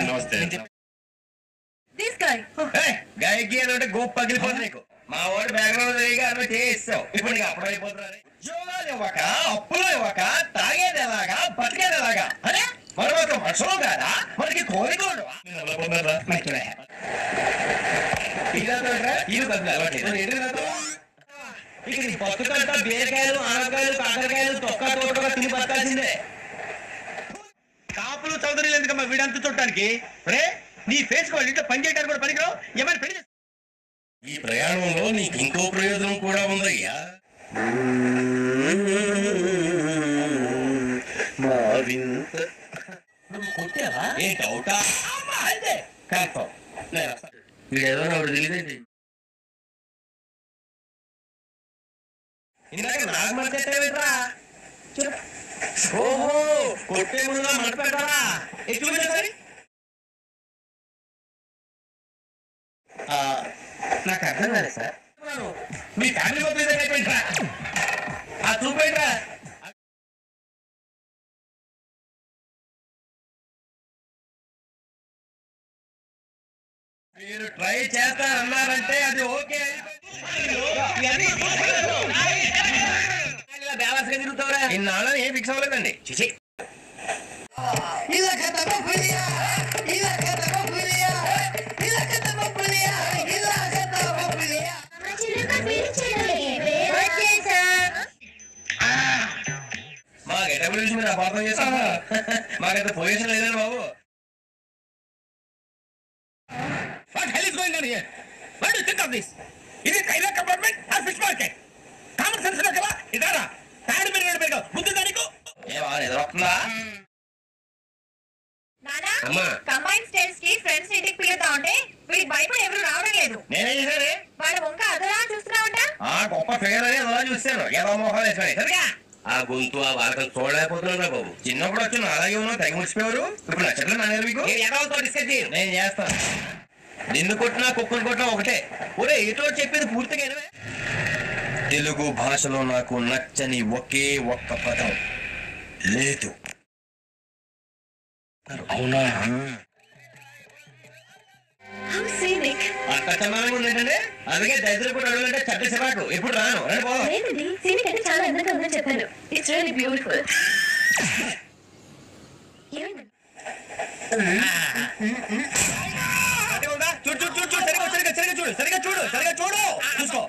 నమస్తే. గాయకి అంటే గోప్ పగిలిపోతుంది నీకు. మా వాడు బ్యాక్గ్రౌండ్ చేయిస్తావు. ఇప్పుడు నీకు అప్పుడు అయిపోతున్నారు. ఉద్యోగాలు ఇవ్వక, అప్పులు ఇవ్వక, తాగేది ఎలాగా, బతికేది ఎలాగా? అరే మనం ఒక మనుషులు కాదా? మనకి కోరికలు పట్టుకంతా బీరకాయలు, ఆనకాయలు, కాకరకాయలు, తొక్క తోటగా తిని బతకాల్సిందే. కాపులు చౌదరీలు ఎందుకమ్మా వీడంతా చూడటానికి? రే నీ ఫేస్ వాళ్ళ ఇంట్లో పని చేయడానికి కూడా పనికిరావు. ఏమైనా పెళ్లి ఈ ప్రయాణంలో నీకు ఇంకో ప్రయోజనం కూడా ఉందయ్యా. ఏ డౌటా? వీడేదో నాకు తెలియదండి. ఇందాక నాకు మంటరా? ఓహో కొట్టే ముందుగా మంట పెడతారా? చూపించాలి. నాకు అర్థం కాలేదు సార్. మీ ఫ్యామిలీ పంపించరా? చూపేట్రా. మీరు ట్రై చేస్తారన్నారంటే అది ఓకే. బ్యాలెన్స్ గా తిరుగుతావరా? ఇన్నాళ్ళు ఏం ఫిక్స్ అవ్వలేదండి. చిచి మా గెటప్ గురించి మీరు అపార్థం చేస్తారా? మాకైతే పొజిషన్ లేదండి బాబు. What hell is going on here? What do you think of this? Is it railway compartment or fish market? Common sense లో కదా ఇదారా? తాడు మీద పెరగ బుద్ధి దానికి. ఏమా ఎదురొస్తుందా? నానా కంబైన్ స్టేట్స్ కి ఫ్రెండ్స్ ఇంటికి పిలుతా ఉంటే వీడికి భయపడి ఎవరు రావడం లేదు. నేనే చేశానే. వాడు వంక అదలా చూస్తున్నావుంట. గొప్ప ఫిగర్ అని అలా చూస్తాను. ఏదో మోహాలు వేసుకొని సరిగా ఆ గొంతు ఆ వార్తలు చూడలేకపోతున్నా బాబు. చిన్నప్పుడు వచ్చి అలాగే ఉన్నావు, తెగ ముడిచిపోయారు. ఇప్పుడు నచ్చట్లేదు నాన్న మీకు. నేను చేస్తాను. నిన్ను కొట్టినా కుక్కను కొట్టినా ఒకటే. ఒరే ఏటో చెప్పేది పూర్తిగా తెలుగు భాషలో నాకు నచ్చని ఒకే ఒక్క పదం లేదు. అవునా? అంత చందానంగా ఉందంటే అందుకే దరిద్ర కూడా అడుగులంటే చెడ్డ చిరాకు. ఎప్పుడు రాను రండి పోదాం. చాలా అందంగా ఉందని చెప్పాను. It's really beautiful. చూడు చూడు చూడు సరిగా సరిగా సరిగా చూడు సరిగా చూడు సరిగా చూడు చూసుకో.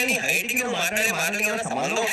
నీ హైట్ కి మాట్లాడే మాటలకి ఏమైనా సంబంధం?